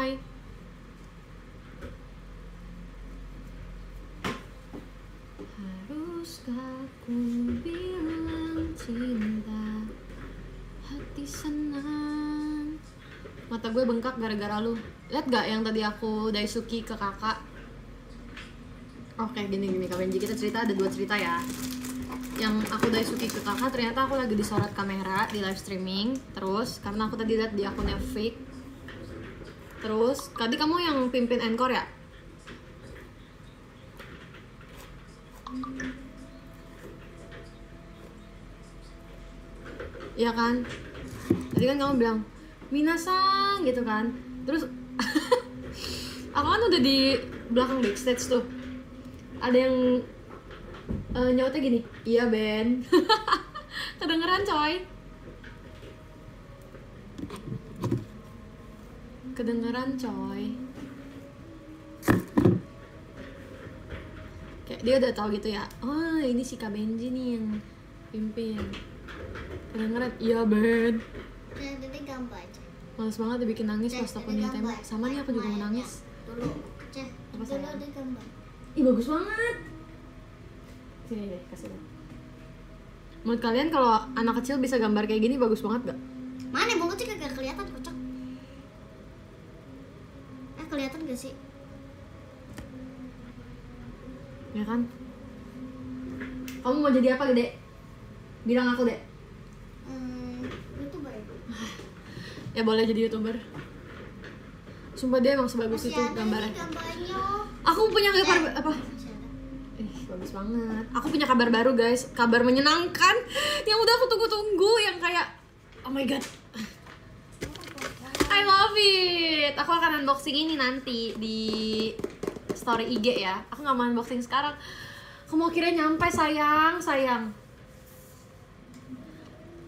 Hai. Haruskah ku bilang cinta, hati senang. Mata gue bengkak gara-gara lu. Lihat gak yang tadi aku Daisuki ke kakak? Oke, gini Kak Benji, kita cerita, ada 2 cerita ya. Yang aku Daisuki ke kakak, ternyata aku lagi disorot kamera di live streaming. Terus, karena aku tadi lihat di akunnya fake. Terus, tadi kamu yang pimpin Encore ya? Iya kan? Tadi kan kamu bilang, Minasang gitu kan. Terus, aku kan udah di belakang backstage tuh. Ada yang nyautnya gini, iya Ben. Kedengeran coy. Kedengeran coy. Kayak dia udah tahu gitu ya. Oh ini si Kak Benji nih yang pimpin. Kedengeran, iya Ben. Jadi gambar aja. Males banget dibikin nangis pas tokonya tembak. Sama nih aku juga mau nangis. Dulu, Apa sayang? dulu gambar. Ih bagus banget. Sini deh, kasih deh. Menurut kalian kalau anak kecil bisa gambar kayak gini bagus banget gak? Mana bang kecil kagak kelihatan kocak. Kelihatan gak sih? Ya kan? Kamu mau jadi apa gede? Bilang aku deh. YouTuber. Ya boleh jadi YouTuber. Sumpah dia emang sebagus Masih itu ada gambarnya. nih gambarnya. Aku punya kabar apa? Masih ada. Bagus banget. Aku punya kabar baru guys, kabar menyenangkan yang udah aku tunggu-tunggu, yang kayak oh my god, I love it. Aku akan unboxing ini nanti di story IG ya. Aku nggak mau unboxing sekarang. Aku mau kira nyampe sayang.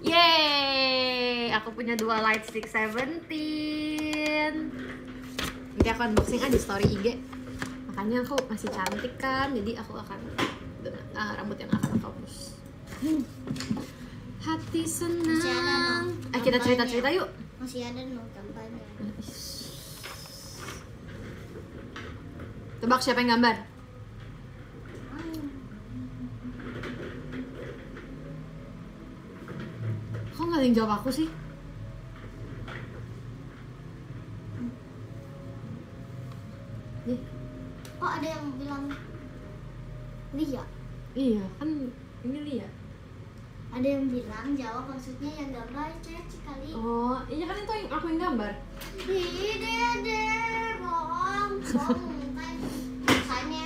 Yeay, aku punya 2 Lightstick 17. Nanti aku unboxing aja di story IG. Makanya aku masih cantik kan, jadi aku akan rambut yang akan aku hapus. Hati senang. Kita cerita yuk. Masih ada no gambarnya. Tebak siapa yang gambar? Kok nggak ada yang jawab aku sih? Nih. Oh ada yang bilang Lia. Iya kan ini Lia. Ada yang bilang jawab maksudnya yang gambar Ceci kali. Oh iya kan itu yang aku yang gambar. Ih dede bohong. Dosanya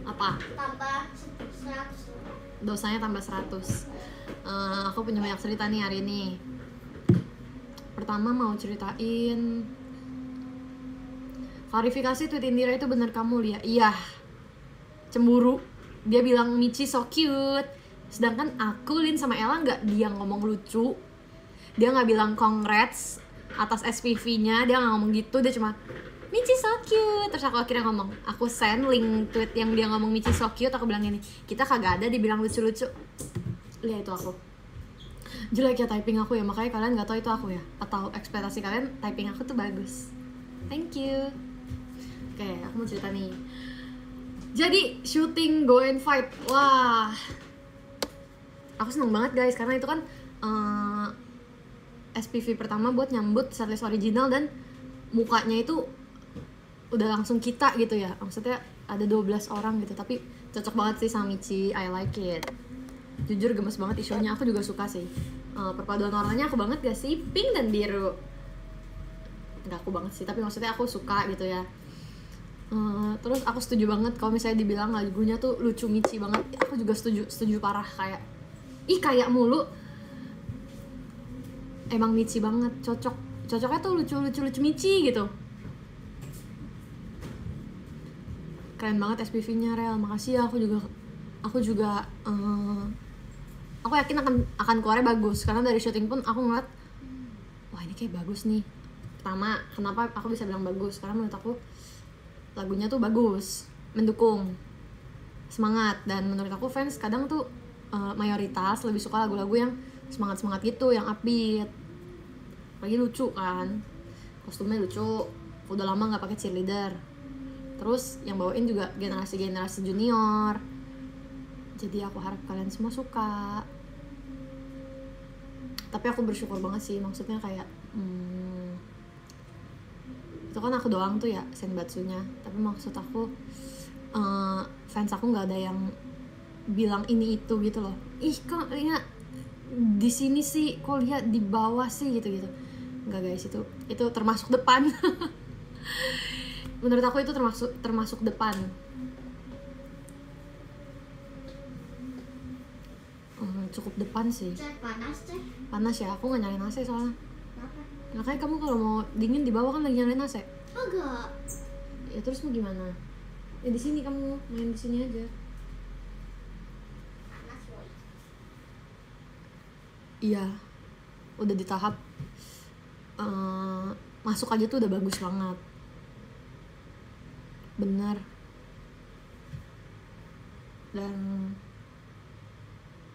Apa? tambah 100. Dosanya tambah 100. Aku punya banyak cerita nih hari ini. Pertama mau ceritain klarifikasi tweet Indira itu bener kamu Lia. Iya. Cemburu. Dia bilang Michi so cute. Sedangkan aku, Lin sama Ella nggak dia ngomong lucu. Dia nggak bilang congrats atas SPV-nya. Dia nggak ngomong gitu. Dia cuma Michi so cute. Terus aku akhirnya ngomong, aku send link tweet yang dia ngomong Michi so cute. Aku bilang gini, kita kagak ada dibilang lucu-lucu. Lihat itu aku. Jelek ya typing aku ya, makanya kalian nggak tahu itu aku ya. Atau ekspektasi kalian typing aku tuh bagus. Thank you. Oke, aku mau cerita nih. Jadi syuting Go and Fight, wah, aku seneng banget guys karena itu kan SPV pertama buat nyambut setlist original dan mukanya itu udah langsung kita gitu ya. Maksudnya ada 12 orang gitu, tapi cocok banget sih sama Michi, I like it. Jujur gemes banget isunya, aku juga suka sih. Perpaduan warnanya aku banget gak sih, pink dan biru. Gak aku banget sih, tapi maksudnya aku suka gitu ya. Terus aku setuju banget kalau misalnya dibilang lagunya tuh lucu Michi banget. Aku juga setuju parah, kayak kayak mulu. Emang Michi banget, cocoknya tuh lucu Michi gitu. Keren banget SPV-nya Rel, makasih ya. Aku juga aku yakin akan keluarnya bagus karena dari syuting pun aku ngeliat wah ini kayak bagus nih. Pertama, kenapa aku bisa bilang bagus? Karena menurut aku lagunya tuh bagus, mendukung, semangat, dan menurut aku fans kadang tuh mayoritas lebih suka lagu-lagu yang semangat gitu, yang upbeat, lagi lucu kan, kostumnya lucu, Udah lama nggak pakai cheerleader. Terus yang bawain juga generasi junior. Jadi aku harap kalian semua suka. Tapi aku bersyukur banget sih, maksudnya kayak itu kan aku doang tuh ya senbatsunya. Tapi maksud aku fans aku nggak ada yang bilang ini itu gitu loh. Ih kok lihat di sini sih, kok lihat di bawah sih gitu. Enggak guys, itu termasuk depan. Menurut aku itu termasuk depan. Cukup depan sih. Panas ya, aku nggak nyalain AC soalnya. Kenapa? Makanya kamu kalau mau dingin di bawah kan lagi nyalain AC. Enggak. Ya terus mau gimana? Ya di sini kamu main di sini aja. Panas boy. Iya, udah di tahap masuk aja tuh udah bagus banget. Bener. Dan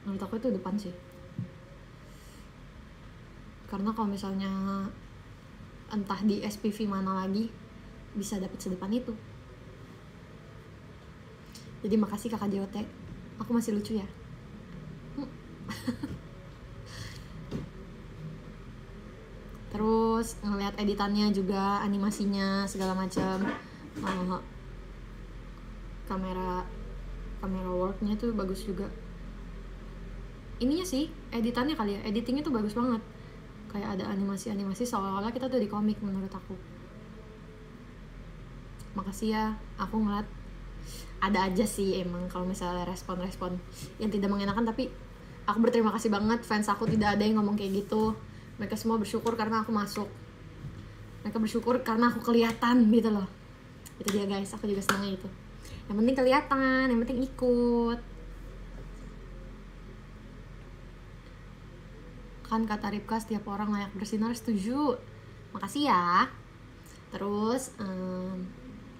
menurut aku itu depan sih. Karena kalau misalnya entah di SPV mana lagi bisa dapet sedepan itu. Jadi makasih kakak JOT, aku masih lucu ya. Terus ngeliat editannya juga, animasinya segala macam, kamera worknya tuh bagus juga. Ininya sih editannya kali ya, editingnya tuh bagus banget, kayak ada animasi seolah-olah kita tuh di komik menurut aku. Makasih ya, aku ngeliat ada aja sih emang kalau misalnya respon yang tidak mengenakan, tapi aku berterima kasih banget, fans aku tidak ada yang ngomong kayak gitu. Mereka semua bersyukur karena aku masuk, mereka bersyukur karena aku kelihatan gitu loh. Itu dia guys, aku juga senangnya itu. Yang penting kelihatan, yang penting ikut. Kan kata Ripka, setiap orang layak bersinar, setuju. Makasih ya. Terus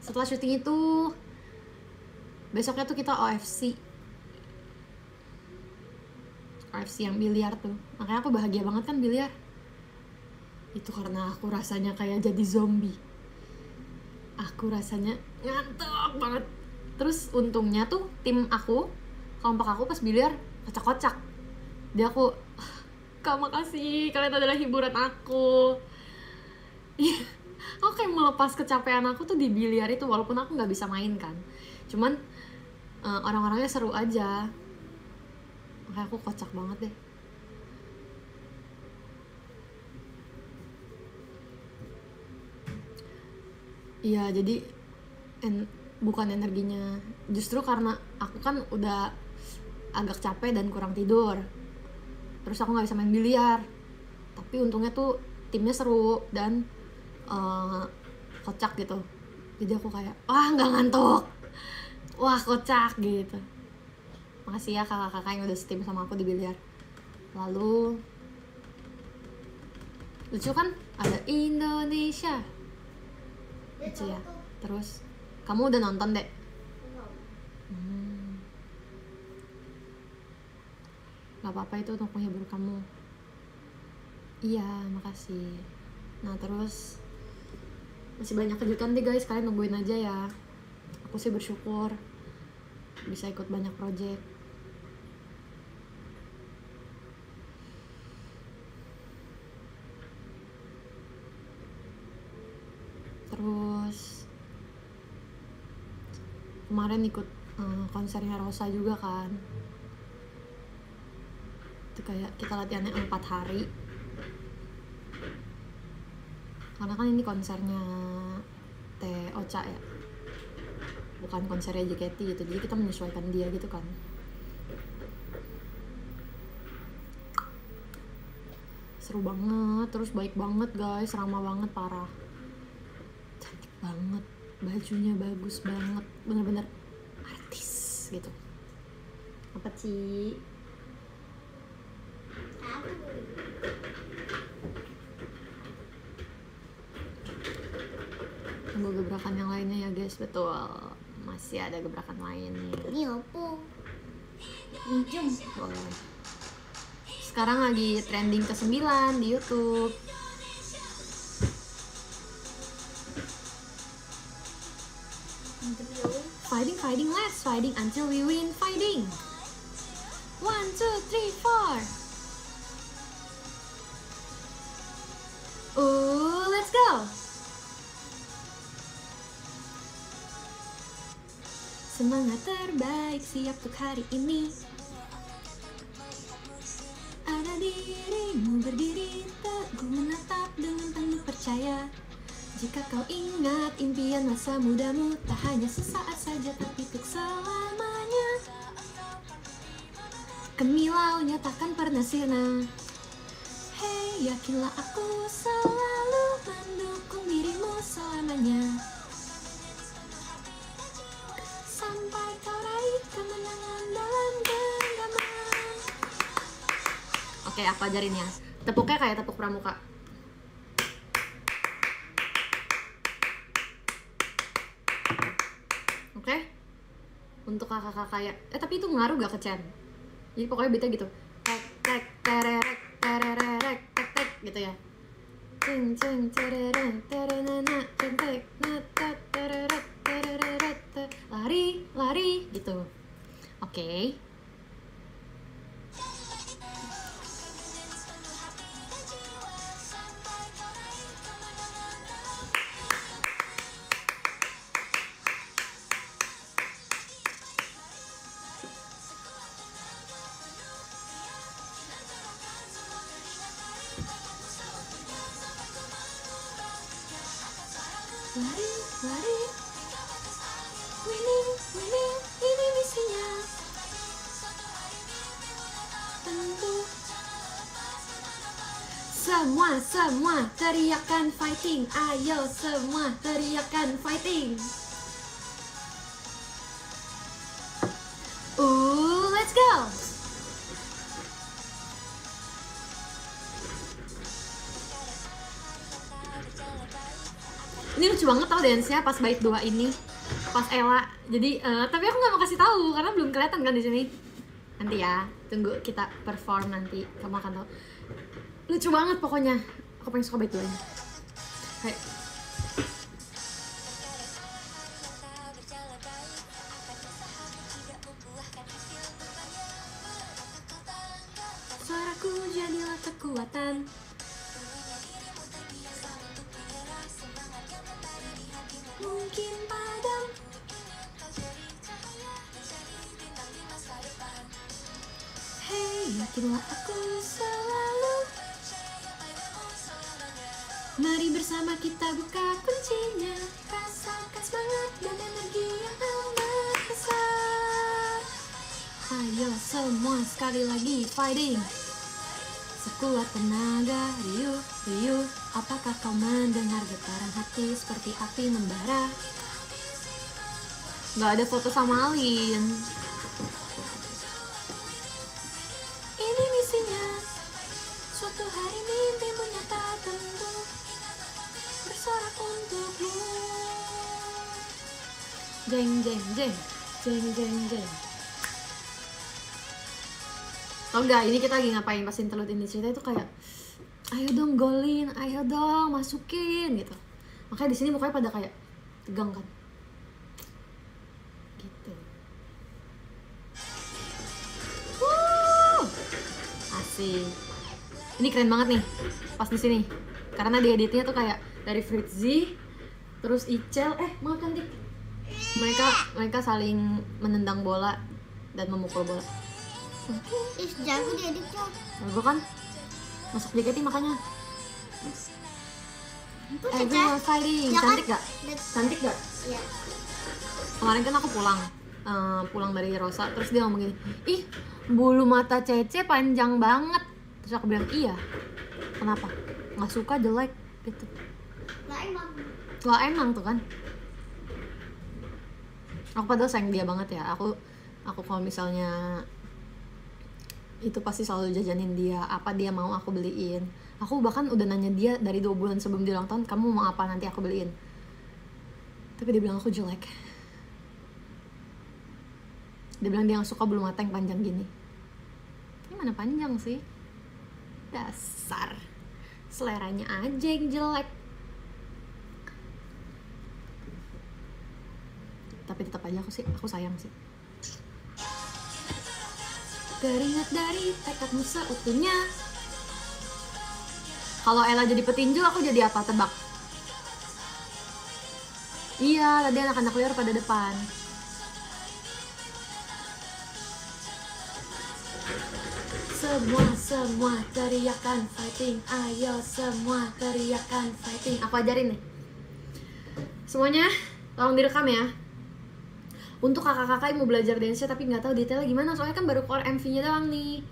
setelah syuting itu besoknya tuh kita OFC yang biliar tuh. Makanya aku bahagia banget kan biliar. Itu karena aku rasanya kayak jadi zombie. Aku rasanya ngantuk banget. Terus untungnya tuh tim aku, kelompok aku pas biliar kocak-kocak. Dia aku, Kak makasih, kalian adalah hiburan aku. Aku kayak melepas kecapean aku tuh di biliar itu, walaupun aku nggak bisa main kan. Cuman orang-orangnya seru aja. Makanya aku kocak banget deh. Iya, jadi bukan energinya. Justru karena aku kan udah agak capek dan kurang tidur. Terus aku gak bisa main biliar. Tapi untungnya tuh timnya seru dan kocak gitu. Jadi aku kayak, wah gak ngantuk, wah kocak gitu. Makasih ya kakak-kakak yang udah setim sama aku di biliar. Lalu lucu kan, ada Indonesia lucu ya. Terus kamu udah nonton dek? Gak apa-apa, itu untuk menghibur kamu. Iya, makasih. Nah terus masih banyak kejutan deh guys, kalian nungguin aja ya. Aku sih bersyukur bisa ikut banyak project. Terus kemarin ikut konsernya Rosa juga kan. Itu kayak kita latihannya 4 hari. Karena kan ini konsernya Teh Ocha ya, bukan konsernya JKT gitu, jadi kita menyesuaikan dia gitu kan. Seru banget, terus baik banget guys, ramah banget, parah. Cantik banget, bajunya bagus banget, bener-bener artis gitu. Apa sih? Tunggu gebrakan yang lainnya ya guys. Betul, masih ada gebrakan lainnya. Ini apa? Minjem. Boleh. Sekarang lagi trending ke-9 di YouTube. fighting, fighting, let's fighting until we win fighting. 1, 2, 3, 4. Let's go. Semangat terbaik siap untuk hari ini. Ada dirimu berdiri teguh menatap dengan penuh percaya. Jika kau ingat impian masa mudamu, tak hanya sesaat saja tapi untuk selamanya. Kemilaunya takkan pernah sirna. Hey, yakinlah aku selalu mendukung dirimu selamanya. Sampai kau raih kemenangan dalam genggaman. Oke, aku ajarin ya. Tepuknya kayak tepuk pramuka. Oke? Untuk kakak-kakak ya. Tapi itu ngaruh gak ke Chen? Jadi pokoknya beatnya gitu. Tek tek tererek tererek tek tek gitu ya. Cing cing tereren terenana tek nata tereret tereret lari lari gitu. Oke. Lari, lari, winning, winning, ini misinya. Tentu. Semua teriakan fighting. Ayo semua teriakan fighting. Let's go. Ini lucu banget tau dance-nya pas bait 2 ini, pas Ella. Jadi tapi aku nggak mau kasih tahu karena belum kelihatan kan di sini. Nanti ya, tunggu kita perform nanti, kamu akan tahu. Lucu banget pokoknya. Aku paling suka bait 2 ini. Hai. Suaraku jadilah kekuatan. Mungkin padam. Hey, yakinlah aku selalu. Mari bersama kita buka kuncinya. Rasakan semangat dan energi yang amat besar. Ayo semua sekali lagi fighting. Sekuat tenaga, riuh, riuh. Apakah kau mendengar getaran hati seperti api membara? Gak ada foto sama Alin. Ini misinya. Suatu hari mimpimu nyata tentu. Bersorak untukmu. Jeng jeng jeng. Jeng jeng jeng. Tau gak, ini kita lagi ngapain pas interlude ini cerita itu kayak ayo dong golin, ayo dong masukin gitu. Makanya di sini mukanya pada kayak tegang kan. Gitu. Asik. Ini keren banget nih pas di sini. Karena di editnya tuh kayak dari Fritzy, terus Icel, maaf cantik. Mereka saling menendang bola dan memukul bola. Jago di editnya. Gue kan masuk JKT makanya. Everyone fighting. Ya kan? Cantik gak? Cantik gak? Iya. Kemarin kan aku pulang dari Rosa, terus dia ngomong gini, ih bulu mata Cece panjang banget. Terus aku bilang iya. Kenapa? Nggak suka, jelek gitu. Lah emang tuh kan. Aku padahal sayang dia banget ya. Aku kalau misalnya itu pasti selalu jajanin dia, apa dia mau aku beliin. Aku bahkan udah nanya dia dari 2 bulan sebelum dia ulang tahun, kamu mau apa nanti aku beliin. Tapi dia bilang aku jelek. Dia bilang dia gak suka bulu mata yang panjang gini. Ini mana panjang sih? Dasar seleranya aja yang jelek. Tapi tapi tetap aja aku sayang sih. Keringat dari tekadmu seutuhnya. Kalau Ella jadi petinju, aku jadi apa? Tebak. Iya, tadi anak-anak liar pada depan. Semua teriakan fighting. Ayo semua teriakan fighting. Aku ajarin nih. Semuanya tolong direkam ya. Untuk kakak-kakak yang mau belajar dance tapi nggak tahu detailnya gimana, soalnya kan baru keluar MV-nya doang nih,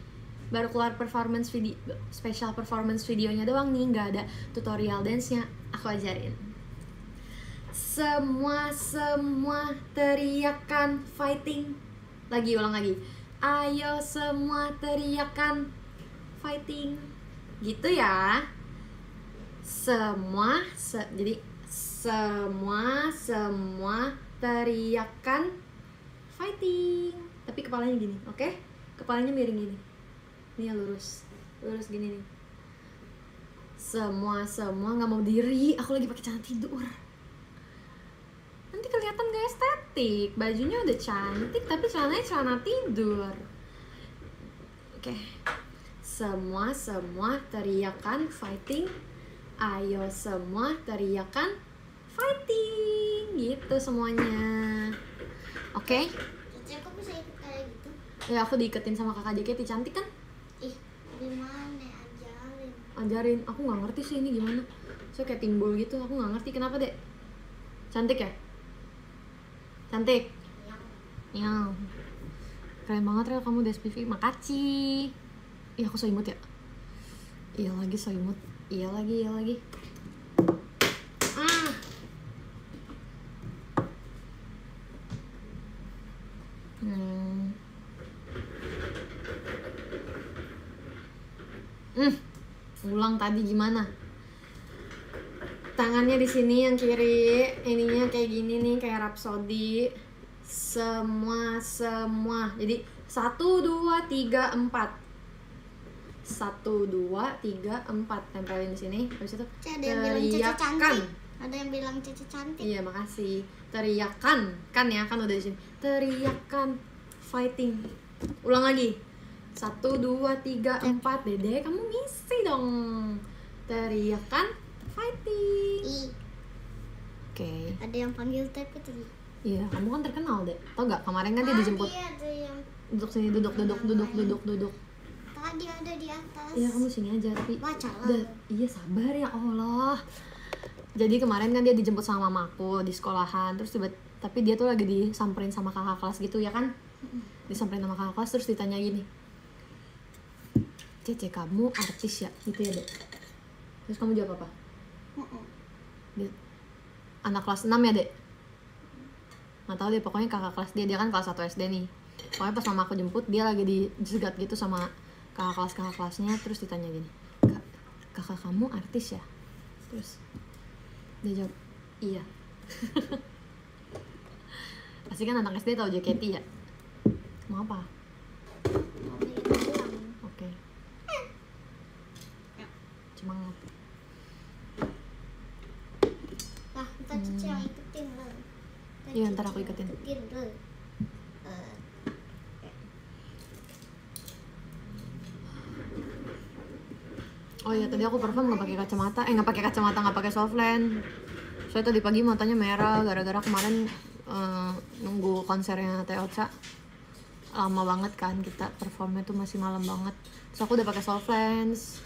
baru keluar performance video, special performance videonya doang nih, nggak ada tutorial dance-nya. Aku ajarin. Semua teriakan fighting. Lagi, ulang lagi. Ayo semua teriakan fighting. Gitu ya. Jadi semua teriakan fighting. Tapi kepalanya gini, oke? Kepalanya miring gini. Ini ya lurus gini nih. Semua nggak mau diri. Aku lagi pakai celana tidur. Nanti kelihatan gak estetik. Bajunya udah cantik tapi celananya celana tidur. Oke. Semua teriakan fighting. Ayo semua teriakan fighting. Gitu semuanya. Oke? Cici, aku bisa ikut kayak gitu? Ya aku diiketin sama kakak JKT, cantik kan? Ih, gimana ajarin? Ajarin, aku nggak ngerti sih ini gimana. So kayak timbul gitu, aku nggak ngerti kenapa dek. Cantik ya? Cantik? Yang Ya. Keren banget Rel kamu di SPV, makasih. Ih aku so imut ya? Iya lagi so imut. Iya lagi. Ulang tadi gimana? Tangannya di sini yang kiri, ininya kayak gini nih, kayak Rhapsody. Semua. Jadi 1 2 3 4. 1 2 3 4 tempelin di sini. Habis itu ada yang bilang Cici cantik. Ada yang bilang Cici cantik. Iya, makasih. Teriakan, kan ya, kan udah di sini. Teriakan fighting. Ulang lagi. 1 2 3 4. Dede, kamu ngisi dong. Teriakan fighting. Oke. Ada yang panggil Tepi tadi. Iya, kamu kan terkenal deh. Tau gak kemarin kan dia dijemput. Tadi ada yang Duduk sini, duduk. tadi ada di atas. Iya, kamu sini aja tapi. Baca lah. Iya, sabar ya Allah. Jadi kemarin kan dia dijemput sama mamaku di sekolahan, terus tapi dia tuh lagi disamperin sama kakak kelas gitu ya kan? Disamperin sama kakak kelas terus ditanya gini. Cece, kamu artis ya? Gitu ya, Dek. Terus kamu jawab apa? Anak kelas 6 ya, Dek? Nggak tahu deh, pokoknya kakak kelas dia kan kelas 1 SD nih. Pokoknya pas mama aku jemput, dia lagi dijegat gitu sama kakak kelasnya, terus ditanya gini, kakak kamu artis ya? Terus dia jawab, iya. Pasti kan anak SD tahu JKT ya? Mau apa? Oke. Semangat. Nah, ntar Cici yang ikutin lah. Iya, ntar aku ikutin. Oh iya, tadi aku perform nggak pakai kacamata, nggak pakai softland. Soalnya tadi pagi matanya merah gara-gara kemarin nunggu konsernya Teocha. Lama banget kan kita performnya tuh masih malam banget. Terus aku udah pakai softlands.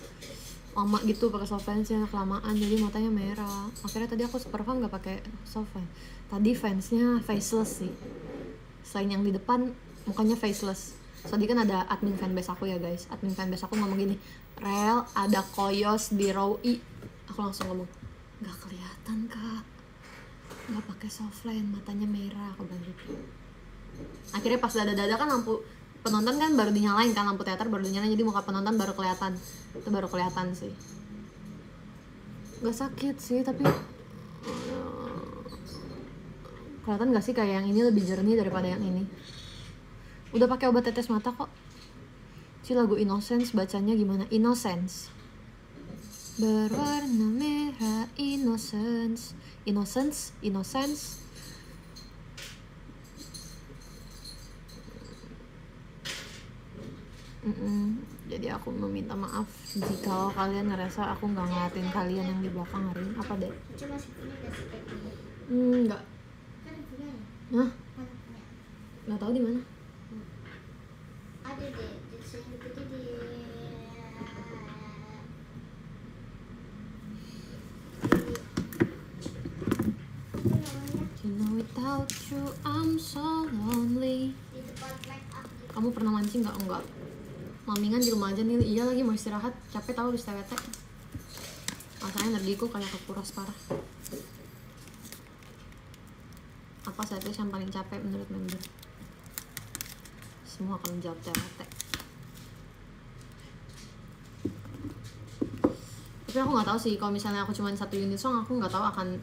Lama gitu pakai softlandsnya kelamaan jadi matanya merah. Akhirnya tadi aku perform nggak pakai softland. Tadi fansnya faceless sih. Selain yang di depan mukanya faceless. Tadi kan ada admin fanbase aku ya guys. Admin fanbase aku ngomong gini, Rel ada koyos di row I. Aku langsung ngomong, nggak kelihatan kak, nggak pakai softline, matanya merah. Aku bilang gitu. Akhirnya pas dada kan lampu penonton kan baru dinyalain kan, lampu teater baru dinyalain, jadi muka penonton baru kelihatan. Itu baru kelihatan sih. Gak sakit sih tapi kelihatan gak sih kayak yang ini lebih jernih daripada yang ini. Udah pakai obat tetes mata kok. Si lagu Innocence bacanya gimana? Innocence. Berwarna merah, innocence. Jadi aku meminta maaf jika kalian ngerasa aku nggak ngeliatin kalian yang di belakang hari ini. Apa deh? Cece masih punya gak sih kayak gini? Enggak. Kan punya ya? Hah? Kan punya. Nggak tahu di mana. Ada deh, saya ikuti di You know without you I'm so lonely. di tempat make up gitu. Kamu pernah mancing nggak? Enggak. Mamingan di rumah aja nih. Iya lagi mau istirahat. Capek tahu habis TWT. Rasanya energiku kayak kekuras parah. Apa saat itu yang paling capek menurut member? Semua akan menjawab TWT. Tapi aku nggak tahu sih kalau misalnya aku cuma 1 unit song, aku nggak tahu akan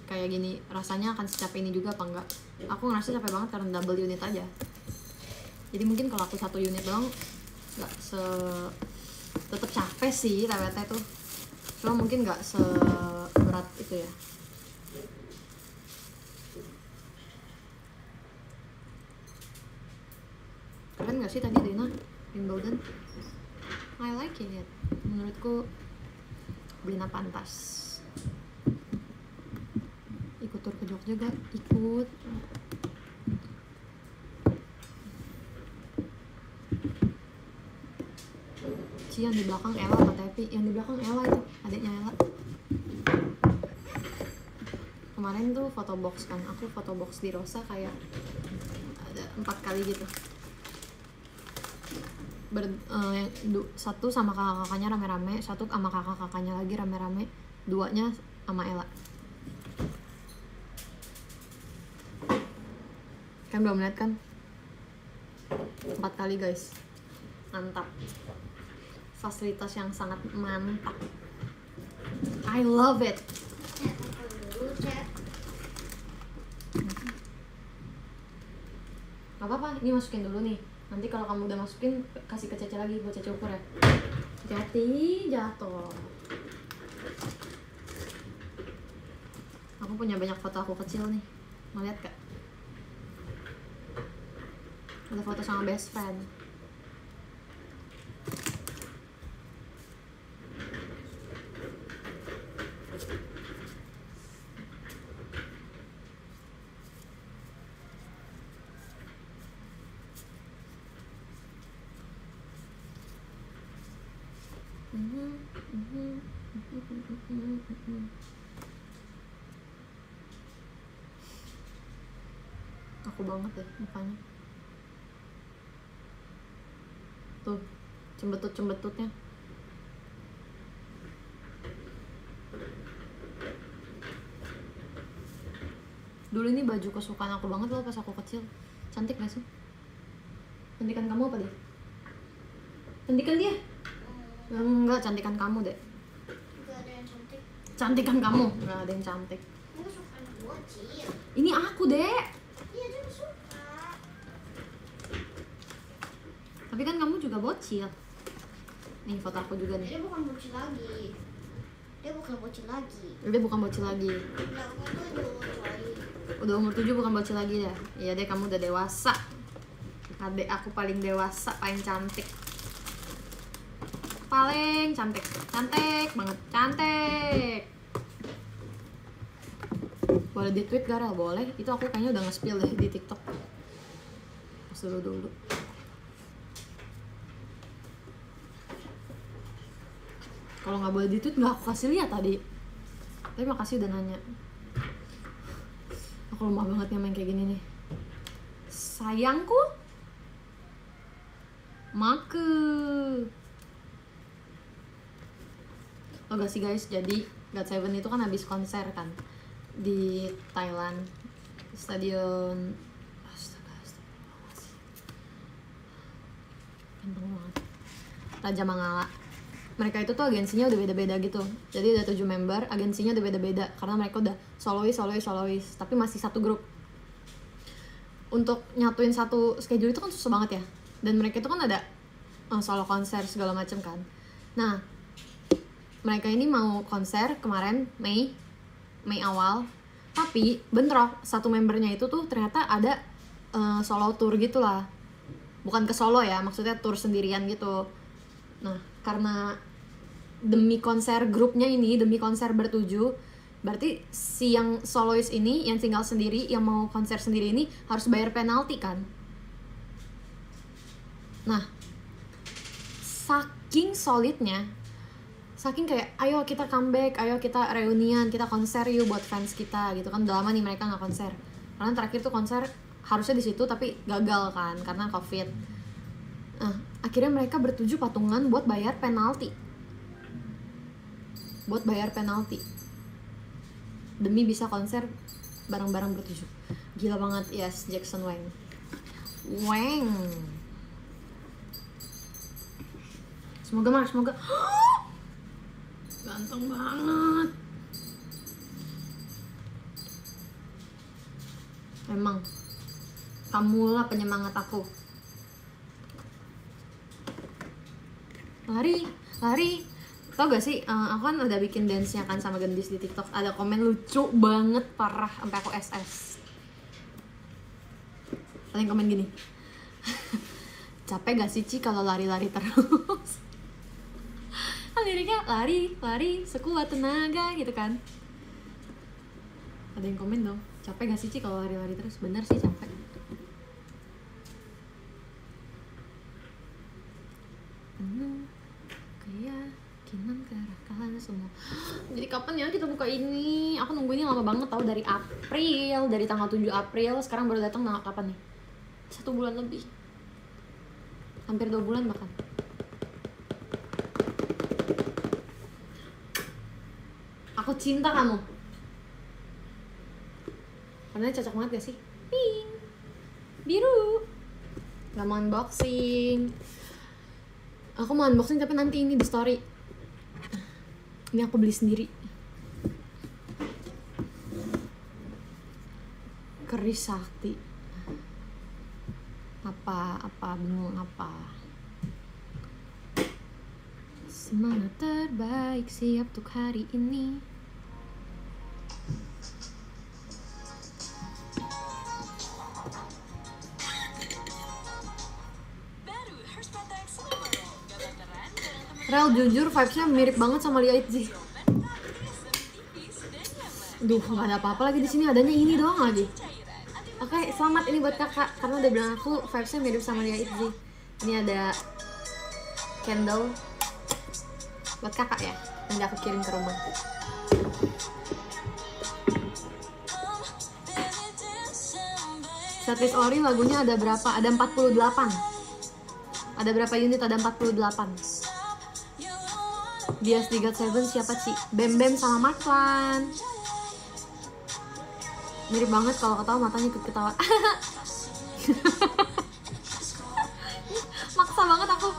kayak gini, rasanya akan secapek ini juga apa enggak. Aku ngerasa capek banget karena double unit aja. Jadi mungkin kalau aku 1 unit doang nggak tetap capek sih TWT tuh, cuma mungkin nggak seberat itu ya. Keren nggak sih tadi Dina Wimbledon? I like it. Menurutku Brina pantas. Ikut tur ke Jogja gak? Ikut. Ci yang di belakang Ella apa Tepi? Yang di belakang Ella itu, adiknya Ella. Kemarin tuh foto box kan, aku foto box di Rosa kayak ada 4 kali gitu. Satu sama kakak-kakaknya rame-rame, satu sama kakak-kakaknya lagi rame-rame, 2-nya sama Ella. Kan belum lihat kan? 4 kali guys, mantap. Fasilitas yang sangat mantap. I love it. Chat apa dulu chat? Gak apa-apa, ini masukin dulu nih. Nanti kalau kamu udah masukin, kasih ke Cece lagi buat Cece ukur ya. Hati-hati jatuh. Aku punya banyak foto aku kecil nih, mau lihat gak? Ada foto sama best friend. Aku banget deh mukanya. Tuh, cembetut-cembetutnya. Dulu ini baju kesukaan aku banget loh pas aku kecil. Cantik gak sih? Cantikan kamu apa dia? Cantikan dia? Enggak, cantikan kamu deh. Gak ada yang cantik. Cantikan kamu, nggak ada yang cantik. Aku suka anak bocil. Ini aku deh. Iya dia suka. Tapi kan kamu juga bocil. Nih foto aku juga nih. Dia bukan bocil lagi. Dia bukan bocil lagi. Dia bukan bocil lagi. Udah aku tuh coy. Udah umur 7 bukan bocil lagi ya. Iya deh, kamu udah dewasa. Adek aku paling dewasa, paling cantik. Paling cantik. Cantik banget, cantik. Boleh di-tweet gak, Rel? Boleh. Itu aku kayaknya udah nge-spill deh di TikTok. Pas dulu. Kalau nggak boleh di-tweet nggak aku kasih lihat tadi. Tapi makasih udah nanya. Aku lemah banget nih main kayak gini nih. Sayangku, maku. Oh gak sih guys, jadi GOT7 itu kan habis konser kan di Thailand, stadion. Astaga. Ganteng banget. Raja Mangala. Mereka itu tuh agensinya udah beda-beda gitu. Jadi udah 7 member, agensinya udah beda-beda karena mereka udah solois, tapi masih satu grup. Untuk nyatuin satu schedule itu kan susah banget ya. Dan mereka itu kan ada solo konser segala macam kan. Nah, mereka ini mau konser kemarin Mei awal, tapi bentrok. Satu membernya itu tuh ternyata ada solo tour gitu lah. bukan ke Solo ya, maksudnya tour sendirian gitu. Nah karena demi konser grupnya ini, demi konser bertujuh, berarti si yang solois ini, yang tinggal sendiri, yang mau konser sendiri ini harus bayar penalti kan. Nah saking solidnya, saking kayak ayo kita comeback, ayo kita reunian, kita konser yuk buat fans kita gitu kan. Udah lama nih mereka nggak konser, karena terakhir tuh konser harusnya di situ tapi gagal kan karena COVID. Nah akhirnya mereka bertujuh patungan buat bayar penalti, demi bisa konser bareng-bareng bertujuh. Gila banget. Yes, Jackson Wang. Semoga ganteng banget. Emang kamulah penyemangat aku. Lari. Tau gak sih, aku kan udah bikin dance-nya kan sama Gendis di TikTok. Ada komen lucu banget, parah, sampai aku SS. Ada yang komen gini, capek gak sih Ci kalau lari-lari terus? Kan liriknya lari sekuat tenaga gitu kan. Ada yang komen dong, capek gak sih Ci kalau lari-lari terus? Bener sih capek. Keyakinan semua. Jadi kapan ya kita buka ini? Aku nunggu ini lama banget tau, dari April, dari tanggal 7 April. Sekarang baru datang tanggal kapan nih? 1 bulan lebih, hampir 2 bulan bahkan. Aku cinta kamu. Warnanya cocok banget gak sih? Pink, biru. Gak mau unboxing. Aku mau unboxing tapi nanti ini di story. Ini aku beli sendiri. Keris Sakti. Apa bingung apa. Semangat terbaik siap untuk hari ini. Rel, jujur vibes-nya mirip banget sama Lia Itzy. Duh, gak ada apa-apa lagi di sini, adanya ini doang lagi. Oke, selamat ini buat kakak, karena udah bilang aku vibes-nya mirip sama Lia Itzy. Ini ada candle buat kakak ya, nanti aku kirim ke rumah. Setlist Ori lagunya ada berapa? Ada 48. Ada berapa unit? Ada 48. Bias di God7 siapa Ci? Bem Bem sama Markwan. Mirip banget, kalau ketawa matanya ikut ketawa. Maksa banget aku.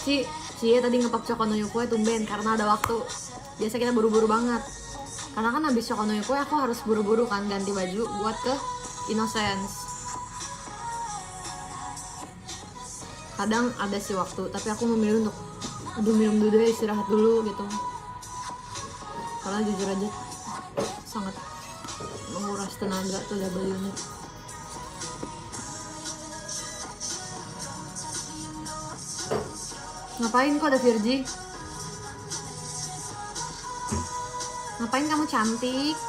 Ci tadi ngepop Choco no Yukoi tumben karena ada waktu. Biasa kita buru-buru banget. Karena kan habis Choco no Yukoi aku harus buru-buru kan ganti baju buat ke Innocence. Kadang ada sih waktu, tapi aku memilih untuk minum dulu deh, istirahat dulu gitu. Karena jujur aja sangat menguras tenaga tuh double unit. Ngapain kok ada Virgi? Ngapain kamu cantik?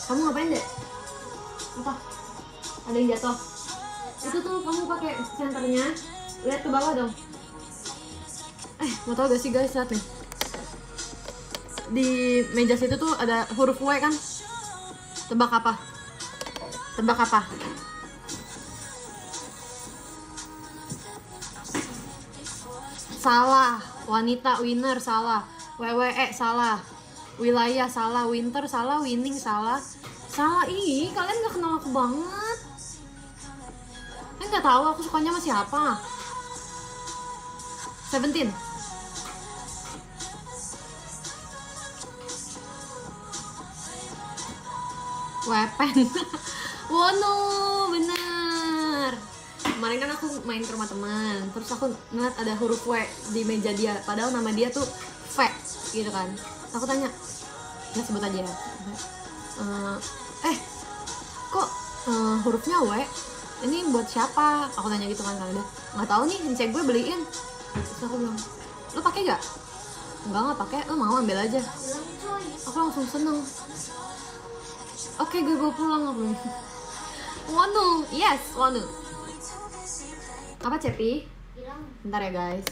Kamu ngapain deh? Apa? Ada yang jatuh? Itu tuh kamu pakai senternya. Lihat ke bawah dong. Mau tau gak sih guys, lihat nih. Di meja situ tuh ada huruf W kan? Tebak apa? Salah. Wanita, winner, salah. WWE, salah. Wilayah, salah. Winter, salah. Winning, salah. Salah, kalian gak kenal aku banget. Kalian gak tahu aku sukanya sama siapa. 17. Weapon. Wono, bener. Kemarin kan aku main ke rumah teman, terus aku ngeliat ada huruf W di meja dia, padahal nama dia tuh V gitu kan. Terus aku tanya, ya sebut aja ya. Kok hurufnya W. Ini buat siapa? Aku tanya gitu kan, karena dia nggak tahu nih, cek gue beliin. Terus aku bilang, lo pakai gak? Nggak pakai. Lo mau ambil aja. Bilang coy. Aku langsung seneng. Oke, gue bawa pulang. Aku bilang, Wanu, yes, Wanu. Apa Cepi? Bilang Bentar ya guys.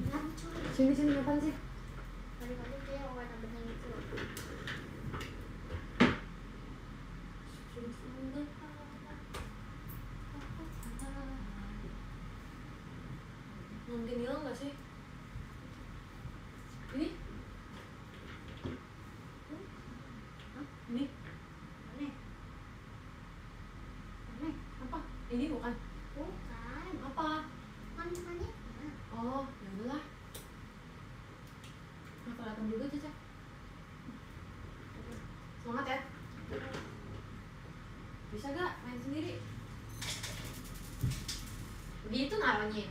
bilang coy. Sini apaan sih? Kali-kali dia warna bening itu. Mungkin hilang gak sih? Ini? Hah? Ini? Aneh. Aneh. Apa? Ini bukan? Bukan. Apa? Manis-manis. Oh, ya udahlah. Nah, kelihatan juga Caca. Semangat ya. Bisa gak main sendiri? Begitu naruhnya.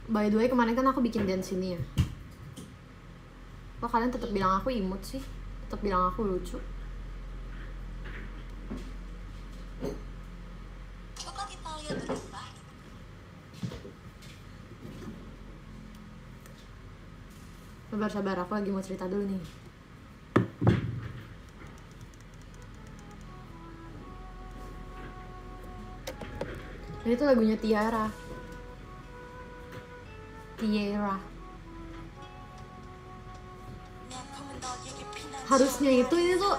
By the way, kemarin kan aku bikin dance ini ya. Kok kalian tetap bilang aku imut sih? Tetap bilang aku lucu. Sabar, aku lagi mau cerita dulu nih. Ini tuh lagunya Tiara. Harusnya itu ini tuh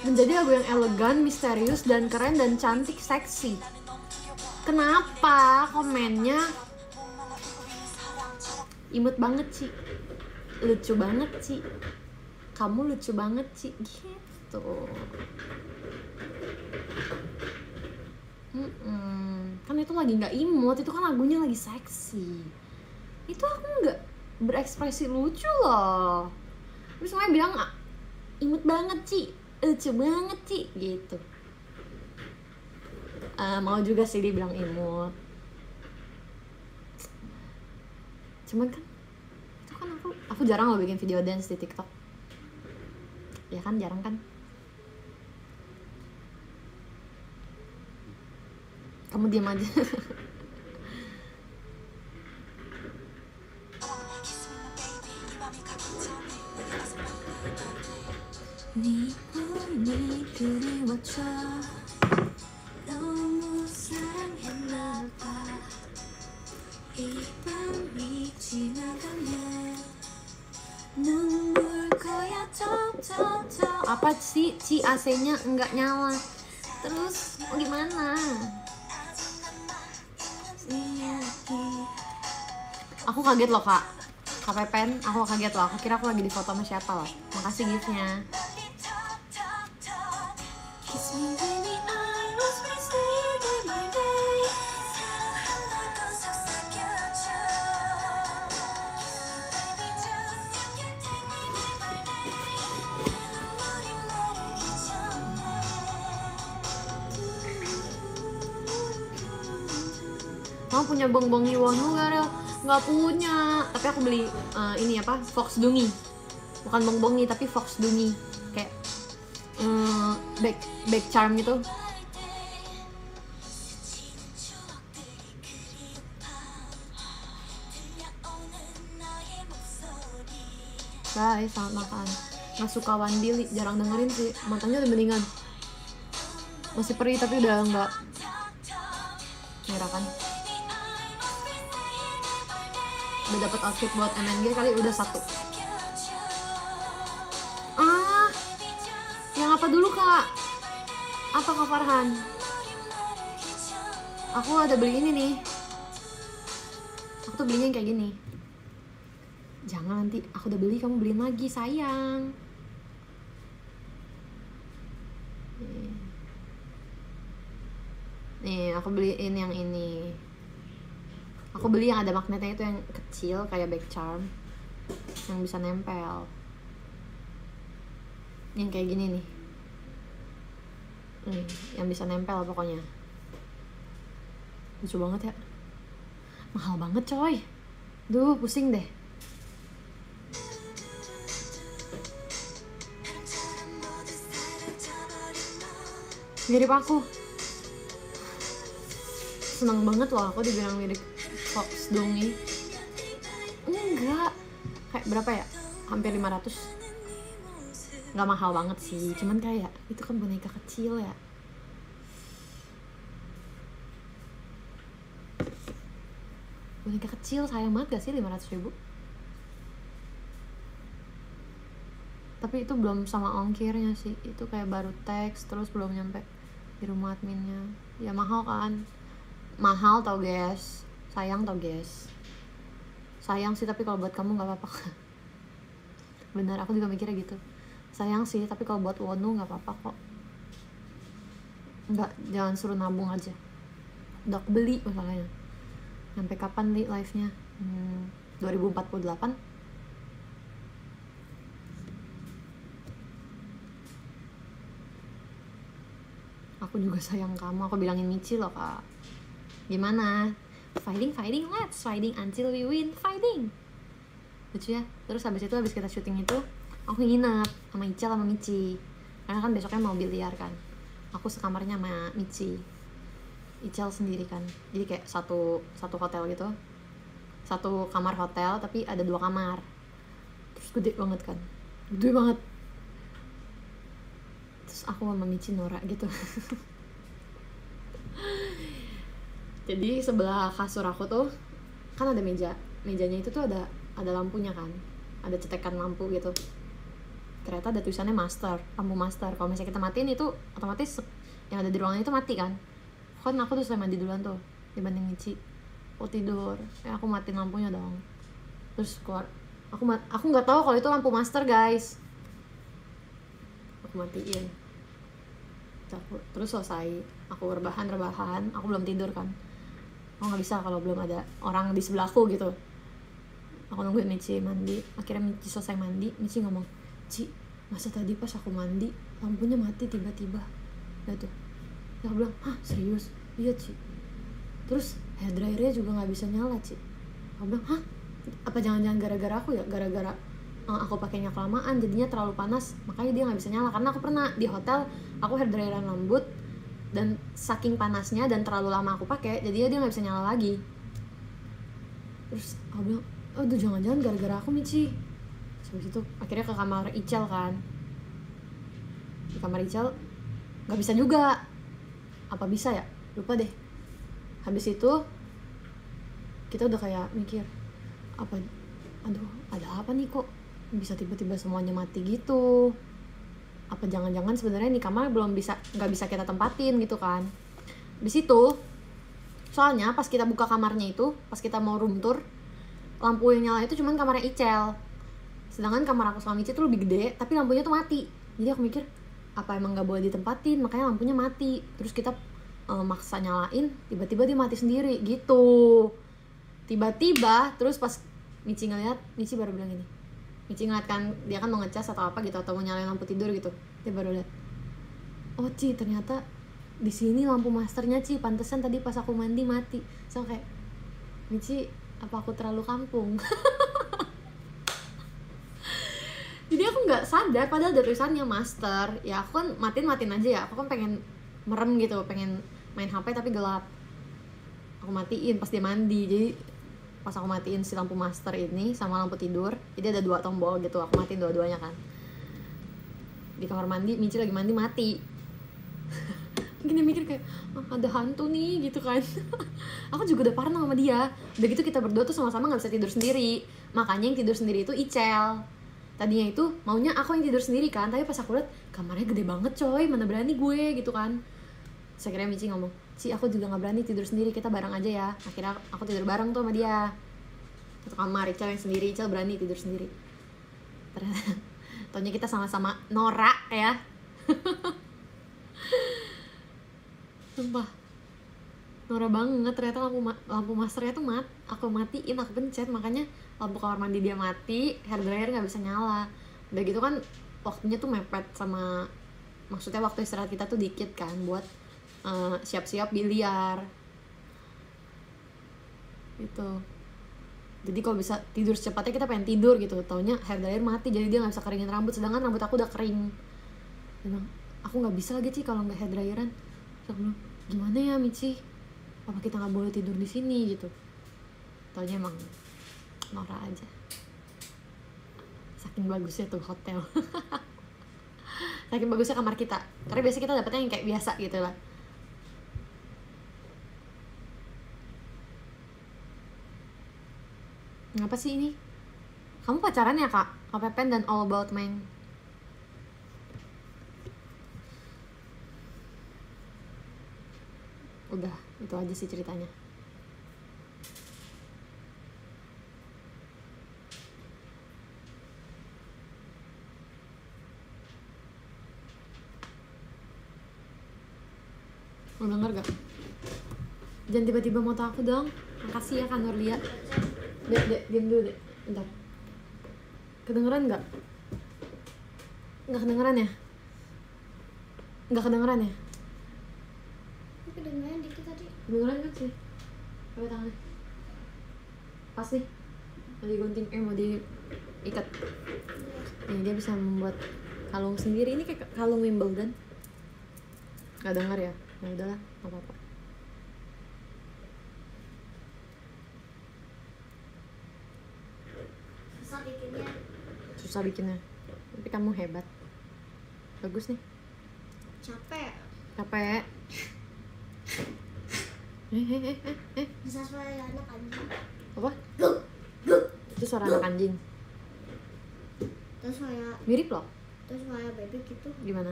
menjadi lagu yang elegan, misterius, dan keren, dan cantik, seksi. Kenapa komennya imut banget sih, lucu banget sih, kamu lucu banget sih, gitu. Kan itu lagi nggak imut, itu kan lagunya lagi seksi. Itu aku nggak berekspresi lucu loh. Terus semuanya bilang imut banget sih, lucu banget sih, gitu. Mau juga sih dibilang imut. Cuman kan itu kan aku jarang loh bikin video dance di TikTok. Ya kan, jarang kan. Kamu diam aja. Apa sih AC-nya nggak nyala? Terus mau gimana? Aku kaget loh kak, Pepen, aku kaget loh. Aku kira aku lagi di foto sama siapa loh. Makasih giftnya. Kamu punya bongbong Iwonu gak, Rel? Nggak punya, tapi aku beli ini apa, Fox Dungi. Bukan bongbongi tapi Fox Dungi, kayak back charm gitu. Guys, selamat makan. Nggak suka Wandili, jarang dengerin sih. Mantannya udah mendingan, masih perih tapi udah nggak merah kan. Udah dapet outfit buat MNG kali, udah satu. Yang apa dulu kak? Apa kak Farhan? Aku ada beli ini nih. Aku tuh belinya yang kayak gini. Jangan, nanti aku udah beli kamu beliin lagi, sayang. Nih aku beliin yang ini. Aku beli yang ada magnetnya itu, yang kecil kayak back charm. yang bisa nempel, yang kayak gini nih. Yang bisa nempel pokoknya. Lucu banget ya, mahal banget coy. Duh pusing deh. Mirip aku. Seneng banget loh aku dibilang mirip Fox Dongi. Enggak, kayak berapa ya, hampir 500. Nggak mahal banget sih, cuman kayak itu kan boneka kecil ya. Boneka kecil sayang banget gak sih 500.000? Tapi itu belum sama ongkirnya sih, itu kayak baru teks terus belum nyampe di rumah adminnya. Ya mahal kan, mahal tau guys, sayang tau guys. Sayang sih tapi kalau buat kamu nggak apa-apa. Benar, aku juga mikirnya gitu. Sayang sih tapi kalau buat Wonu nggak apa-apa kok. Nggak, jangan suruh nabung aja. Udah aku beli masalahnya. Sampai kapan nih live-nya? 2048. Aku juga sayang kamu, aku bilangin Michi loh kak. Gimana? Fighting, let's fighting until we win, fighting. Lucu ya. Terus habis kita syuting itu, aku nginep sama Ical sama Michi. Karena kan besoknya mau biliar kan. Aku sekamarnya sama Michi. Ical sendiri kan. Jadi kayak satu hotel gitu. Satu kamar hotel tapi ada 2 kamar. Terus gede banget kan. Gede banget. Terus aku sama Michi norak gitu. Jadi sebelah kasur aku tuh kan ada mejanya itu tuh ada lampunya kan, ada cetekan lampu gitu. Ternyata ada tulisannya master, lampu master. Kalau misalnya kita matiin itu otomatis yang ada di ruangan itu mati kan. Kan aku tuh selesai mandi duluan tuh dibanding Michi. Oh tidur, ya aku matiin lampunya dong. Terus keluar, aku nggak tahu kalau itu lampu master guys. Aku matiin. Terus selesai, aku rebahan, aku belum tidur kan. Aku nggak bisa kalau belum ada orang di sebelahku gitu. Aku nungguin Michi mandi. Akhirnya Michi selesai mandi, Michi ngomong, "Ci, masa tadi pas aku mandi lampunya mati tiba-tiba?" Ya tuh. Ya aku bilang, "Hah serius?" "Iya Ci." Terus hair dryernya juga nggak bisa nyala Ci. Aku bilang, "Hah? Apa jangan-jangan gara-gara aku ya? Gara-gara aku pakainya kelamaan jadinya terlalu panas makanya dia nggak bisa nyala." Karena aku pernah di hotel aku hair dryeran lembut dan saking panasnya dan terlalu lama aku pakai jadinya dia nggak bisa nyala lagi. Terus aku bilang, "Aduh jangan-jangan gara-gara aku Michi." Habis itu akhirnya ke kamar Ical kan. Di kamar Ical nggak bisa juga. Apa bisa ya? Lupa deh. Habis itu kita udah kayak mikir, aduh ada apa nih kok bisa tiba-tiba semuanya mati gitu. Apa jangan-jangan sebenarnya di kamar nggak bisa kita tempatin gitu kan. Di situ soalnya pas kita buka kamarnya itu, pas kita mau room tour, lampu yang nyala itu cuman kamarnya Icel. Sedangkan kamar aku sama Michi itu lebih gede tapi lampunya tuh mati. Jadi aku mikir apa emang nggak boleh ditempatin makanya lampunya mati. Terus kita maksa nyalain, tiba-tiba dia mati sendiri gitu. Tiba-tiba terus pas Michi ngeliat, Michi baru bilang gini, Michi ngeliat kan dia kan mau ngecas atau apa gitu atau mau nyalain lampu tidur gitu. Dia baru lihat, "Oh Ci, ternyata di sini lampu masternya Ci, pantesan tadi pas aku mandi mati." So kayak, "Michi, apa aku terlalu kampung?" Jadi aku nggak sadar padahal ada tulisannya master. Ya aku kan matiin aja ya. Aku kan pengen merem gitu, pengen main HP tapi gelap. Aku matiin pas dia mandi. Jadi pas aku matiin si lampu master ini sama lampu tidur, jadi ada 2 tombol gitu, aku matiin dua-duanya kan. Di kamar mandi, Michi lagi mandi mati. Gini mikir kayak, ada hantu nih gitu kan. Aku juga udah parno sama dia. Udah gitu kita berdua tuh sama-sama gak bisa tidur sendiri. Makanya yang tidur sendiri itu Icel. Tadinya itu maunya aku yang tidur sendiri kan, tapi pas aku liat kamarnya gede banget coy, mana berani gue gitu kan. Terus akhirnya Michi ngomong, "Ci, aku juga gak berani tidur sendiri, kita bareng aja ya." Akhirnya aku tidur bareng tuh sama dia. Satu kamar, Icel yang sendiri, Icel berani tidur sendiri. Ternyata taunya kita sama-sama norak ya. Sumpah. Norak banget, ternyata lampu masternya tuh aku matiin, aku pencet, makanya lampu kamar mandi dia mati, hair dryer nggak bisa nyala. Udah gitu kan waktunya tuh mepet sama, maksudnya waktu istirahat kita tuh dikit kan buat siap-siap biliar gitu. Jadi kalau bisa tidur secepatnya kita pengen tidur gitu, taunya hair dryer mati jadi dia nggak bisa keringin rambut, sedangkan rambut aku udah kering. Dia bilang, aku nggak bisa lagi sih kalau nggak hair dryeran. Terus aku bilang, gimana ya Michi, apa kita nggak boleh tidur di sini gitu. Taunya emang norak aja, saking bagusnya tuh hotel. Saking bagusnya kamar kita, karena biasa kita dapetnya yang kayak biasa gitu lah. Ngapa sih ini? Kamu pacaran ya kak? Kak Pepen dan All About Meng. Udah, itu aja sih ceritanya. Mau denger gak? Jangan tiba-tiba mau aku dong. Makasih ya Kak Nurlia. Dek, diam dulu dek. Bentar. Kedengeran gak? Nggak kedengeran ya? Nggak kedengeran ya? Kedengeran dikit tadi. Kedengeran kan sih? Coba tangannya. Pas nih. Mau digunting, mau diikat. Nih dia bisa membuat kalung sendiri. Ini kayak kalung Wimbledon. Gak denger ya? Ya udahlah, nggak apa-apa. Susah bikinnya. Tapi kamu hebat. Bagus nih. Capek. Bisa suara anak anjing. Apa? Itu suara anak anjing. Terus suara. Mirip loh. Terus suara bebek gitu. Gimana?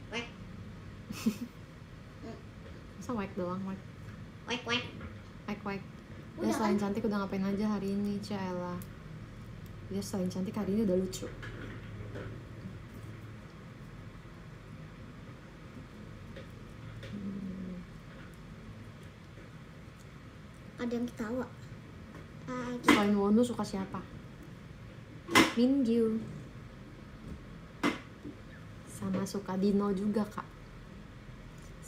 Wek. Masa wek doang, wek. Wek. Dia Udah selain kan? cantik udah ngapain aja hari ini, Ciela. Dia selain cantik hari ini udah lucu. Ada yang ketawa. Selain Wonu suka siapa? Mingyu. Sama suka Dino juga kak.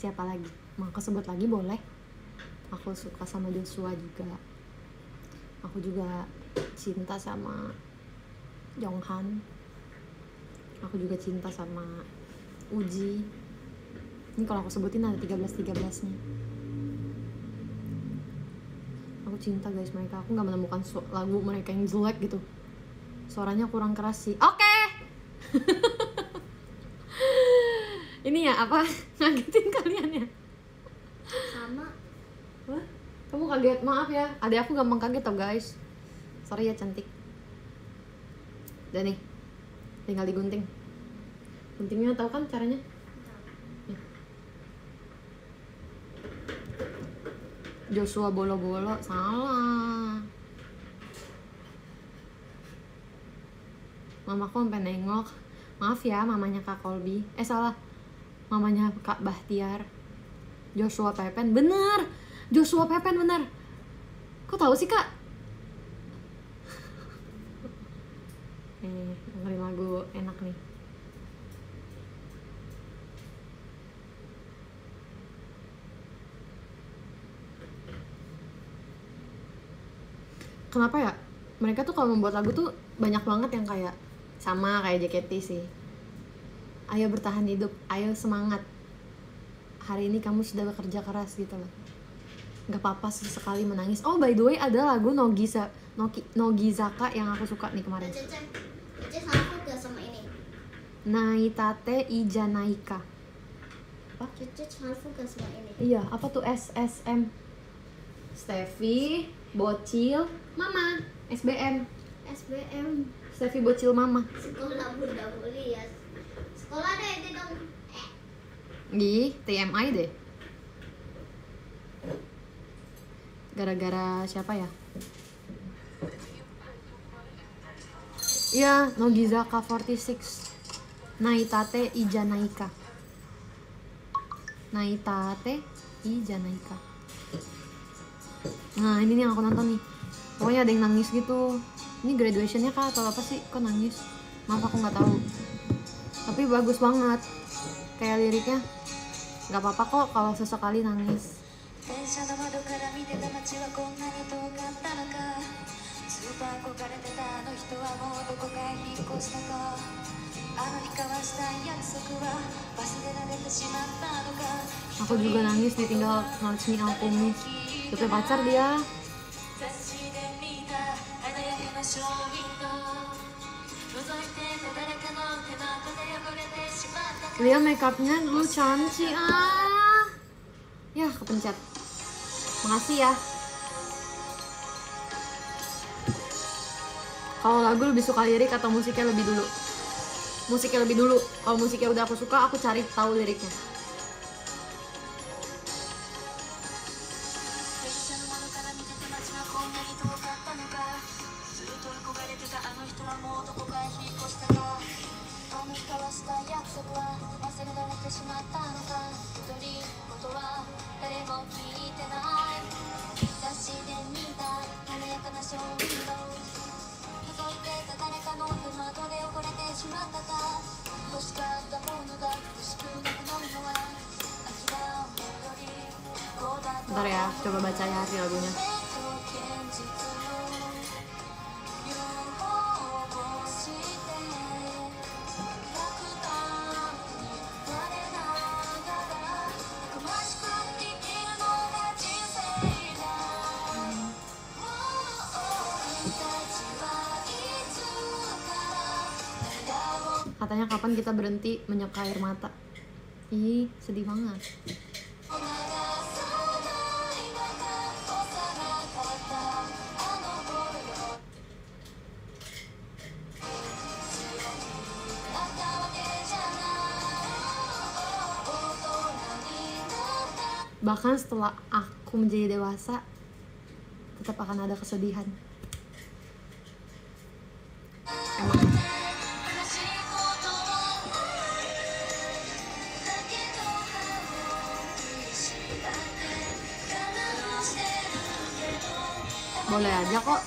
Siapa lagi? Mau aku sebut lagi boleh? Aku suka sama Joshua juga. Aku juga cinta sama Jonghan. Aku juga cinta sama Uji. Ini kalau aku sebutin ada 13-13-nya. Aku cinta guys mereka. Aku gak menemukan lagu mereka yang jelek gitu. Suaranya kurang keras sih. Oke. Ini ya apa? Ngagetin kalian ya? Sama. Wah, kamu kaget, maaf ya. Adek aku gampang kaget tau guys. Sorry ya cantik. Udah nih, tinggal digunting. Guntingnya tahu kan caranya? Ya. Joshua bolo-bolo, salah. Mamaku sampai nengok. Maaf ya mamanya Kak Kolbi. Salah. Mamanya Kak Bahtiar. Joshua Pepen, bener. Joshua Pepen bener. Kok tahu sih kak? Dengerin lagu enak nih. Kenapa ya? Mereka tuh kalau membuat lagu tuh banyak banget yang kayak sama kayak JKT sih. Ayo bertahan hidup, ayo semangat. Hari ini kamu sudah bekerja keras gitu loh. Gak apa-apa sesekali menangis. Oh by the way ada lagu Nogizaka yang aku suka nih kemarin. Cece sama gak sama ini? Naitate Ijanaika. Apa? Cece salvo gak sama ini? Iya, apa tuh SSM? Steffi, Bocil, Mama, SBM. Steffi Bocil Mama. Sekolah Bunda Muli ya. Sekolah deh itu dong. Ih, TMI deh. Gara-gara siapa ya? Iya, Nogizaka 46. Naitate Ijanaika. Naitate Ijanaika. Nah ini nih yang aku nonton nih, pokoknya ada yang nangis gitu. Ini graduationnya kah atau apa sih, kok nangis? Maaf aku nggak tahu, tapi bagus banget kayak liriknya. Nggak apa-apa kok kalau sesekali nangis. Aku juga nangis ditinggal Natsumi Alchemist. Udah punya pacar dia. Lihat makeupnya dulu cantik ah. Ya kepencet. Makasih ya. Kalau lagu lebih suka lirik atau musiknya lebih dulu? Musiknya lebih dulu. Kalau musiknya udah aku suka, aku cari tahu liriknya. Bentar ya, coba baca ya arti lagunya. Katanya kapan kita berhenti menyeka air mata. Ih, sedih banget. Bahkan setelah aku menjadi dewasa, tetap akan ada kesedihan. Emang. Boleh aja kok.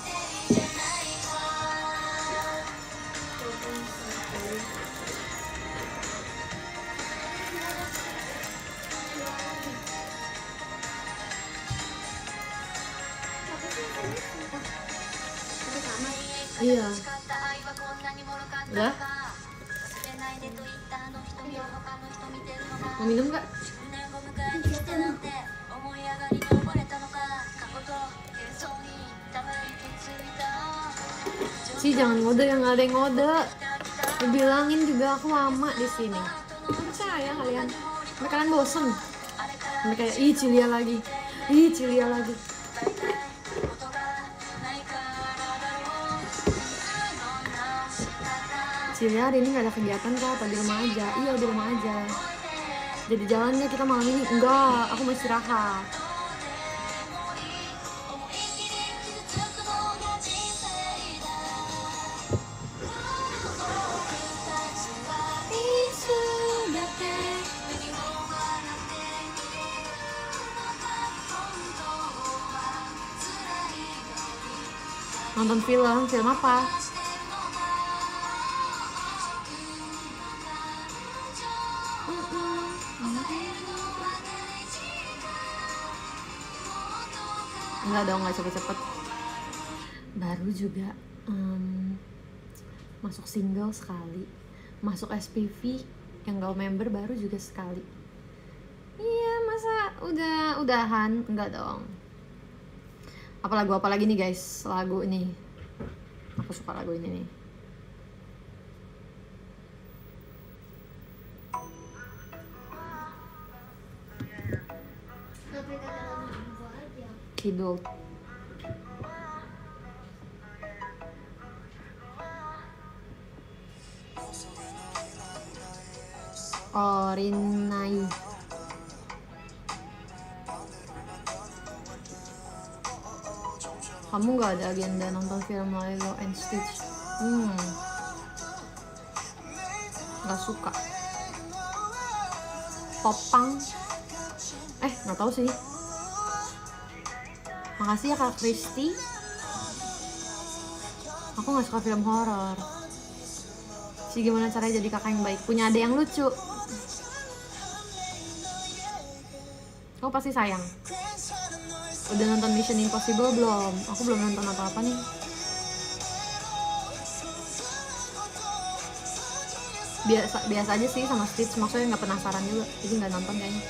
Iya. Udah? Mau minum nggak? Sih jangan ngode, yang nggak ada yang ngode. Dibilangin juga aku lama di sini. Percaya kalian? Sampai kalian bosen. Sampai kayak ih Cilia lagi, ih Cilia lagi. Cilia hari ini nggak ada kegiatan kok, apa di rumah aja? Iya di rumah aja. Jadi jalannya kita malam ini enggak, aku mau istirahat. Nonton film apa? Enggak dong, nggak cepet-cepet. Baru juga masuk single sekali, masuk SPV yang gak member baru juga sekali. Iya, masa udahan? Enggak dong. Apa lagi nih guys? Lagu ini aku suka lagu ini nih. Kidul. Orinai. Kamu gak ada agenda nonton film Lilo and Stitch? Gak suka. Popang? Gak tahu sih. Makasih ya Kak Kristi. Aku gak suka film horor. Sih gimana caranya jadi kakak yang baik? Punya adik yang lucu. Kamu pasti sayang. Udah nonton Mission Impossible belum? Aku belum nonton apa-apa nih. Biasa aja sih sama Stitch, maksudnya nggak penasaran juga, jadi nggak nonton kayaknya.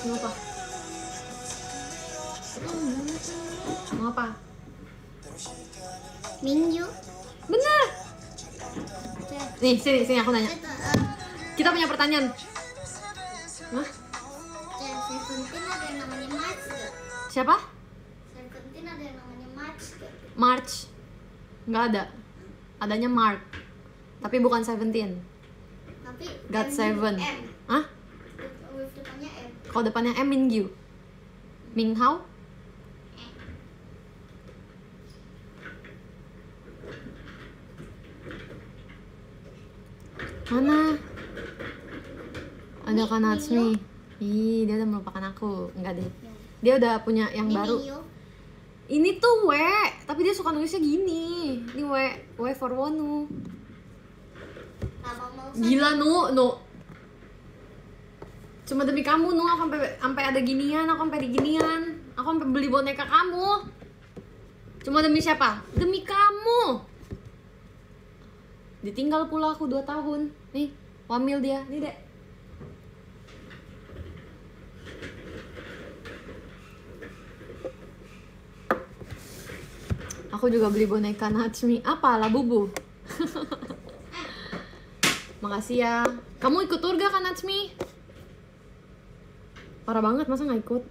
Ngapa? Ngapa? Minggu. Bener. Nih sini aku nanya. Kita punya pertanyaan. Hah? Seventeen ada yang namanya March gak? Siapa? Seventeen ada yang namanya March gak? March. Nggak ada. Adanya Mark. Tapi bukan 17. Tapi God Seven. M. Hah? With depannya M. Kalau depannya M, Mingyu. Minghao? Mana? Ada Kanatsumi. Ih, dia udah melupakan aku. Enggak deh. Dia udah punya yang Ini baru. Mingyu. Ini tuh W, tapi dia suka nulisnya gini. Ini W for Wonu. Lama mau Gila Nu. Cuma demi kamu Nu, aku sampai ada ginian, aku sampai di ginian. Aku sampai beli boneka kamu. Cuma demi siapa? Demi kamu. Ditinggal pula aku 2 tahun. Nih, wamil dia. Nih, Dek. Aku juga beli boneka Natsumi. Apa? Labubu. Makasih ya. Kamu ikut tour gak kan Natsumi? Parah banget, masa nggak ikut?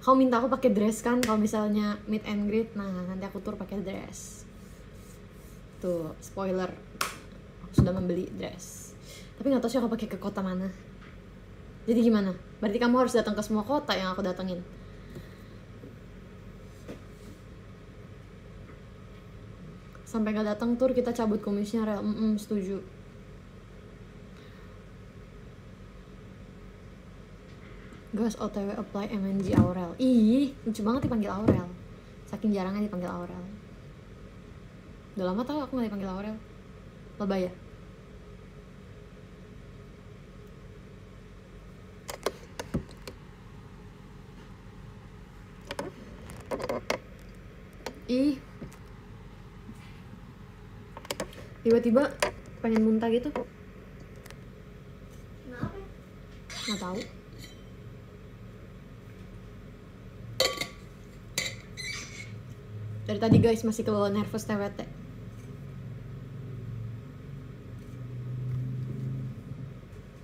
Kamu minta aku pakai dress kan kalau misalnya meet and greet. Nah, nanti aku tour pakai dress. Tuh, spoiler. Aku sudah membeli dress. Tapi nggak tahu sih aku pakai ke kota mana. Jadi gimana? Berarti kamu harus datang ke semua kota yang aku datengin. Sampai nggak datang tour kita cabut kumisnya Rel. Setuju. Guys, OTW apply MNG Aurel. Ih, lucu banget dipanggil Aurel. Saking jarangnya dipanggil Aurel. Udah lama tau aku gak dipanggil Aurel. Lebay ya? Ih, tiba-tiba pengen muntah gitu. Kenapa? Nggak tahu. Dari tadi guys masih kebawa nervous TWT.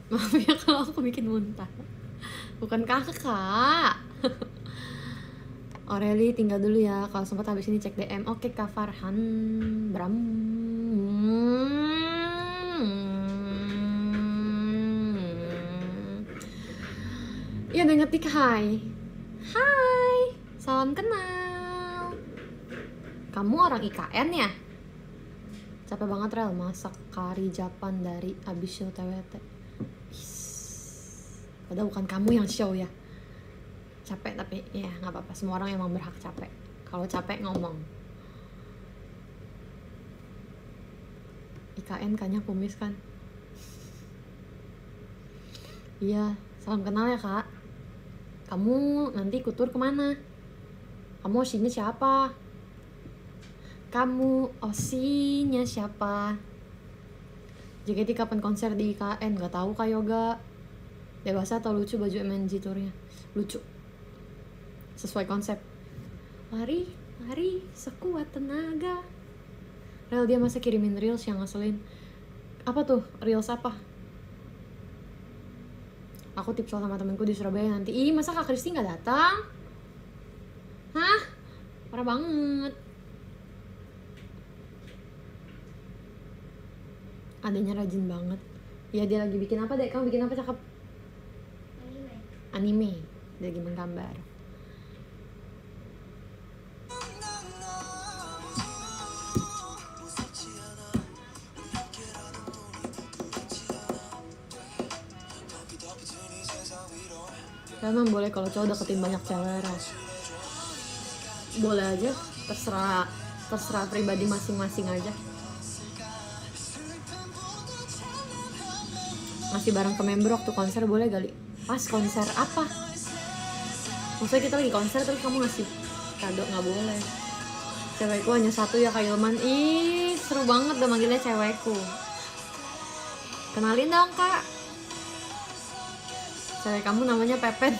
Maaf ya kalau aku bikin muntah. Bukan kakak. Aureli tinggal dulu ya. Kalau sempat habis ini cek DM. Oke Kak Farhan Bram. Iya udah ngetik hai. Hai. Salam kenal. Kamu orang IKN ya? Capek banget Rel masak kari Japan dari abis show TWT. Padahal bukan kamu yang show ya. Capek tapi ya nggak apa-apa. Semua orang emang berhak capek. Kalau capek ngomong. IKN kayaknya kumis kan? Iya, salam kenal ya kak. Kamu nanti ikut tour kemana? Kamu osinya siapa? Kamu osinya siapa? JKT kapan konser di IKN? Gak tahu Kak Yoga. Dewasa atau lucu baju MNG tournya? Lucu. Sesuai konsep. Lari, lari, sekuat tenaga. Rel dia masa kirimin reels yang ngeselin. Apa tuh? Reels apa? Aku tipsal sama temenku di Surabaya nanti. Ih, masa Kak Kristi gak datang? Hah? Parah banget. Adanya rajin banget. Ya dia lagi bikin apa deh? Kamu bikin apa cakep? Anime. Dia lagi menggambar. Emang boleh kalau cowok deketin banyak cewek, Ras. Boleh aja, terserah pribadi masing-masing aja. Masih bareng ke member waktu konser boleh kali. Pas konser apa? Maksudnya kita lagi konser terus kamu ngasih kado, nggak boleh. Cewekku hanya satu ya Kak Ilman. Ih, seru banget udah manggilnya cewekku. Kenalin dong Kak. Cewek kamu namanya Pepen.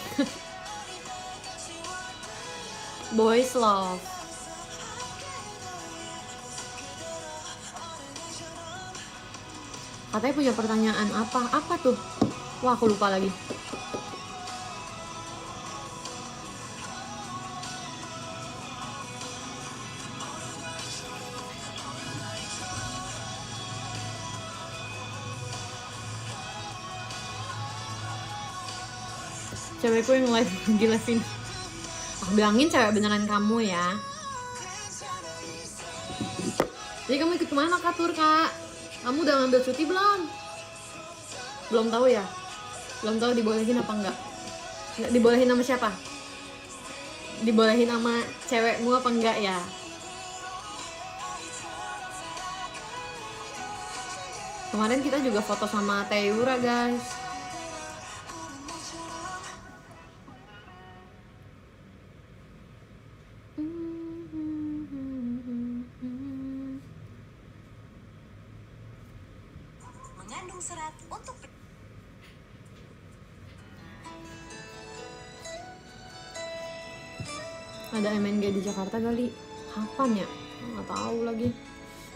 Boys love. Katanya punya pertanyaan apa? Apa tuh? Wah, aku lupa lagi. Cewekku yang live gila sini. Aku bilangin cewek beneran kamu ya. Jadi kamu ikut kemana Kak Tur Kak? Kamu udah ngambil cuti belum? Belum tahu ya? Belum tahu dibolehin apa enggak? Dibolehin sama siapa? Dibolehin sama cewekmu apa enggak ya? Kemarin kita juga foto sama Teyura guys. Mengandung serat untuk Ada MNG di Jakarta kali. Kapan ya? Nggak tahu lagi.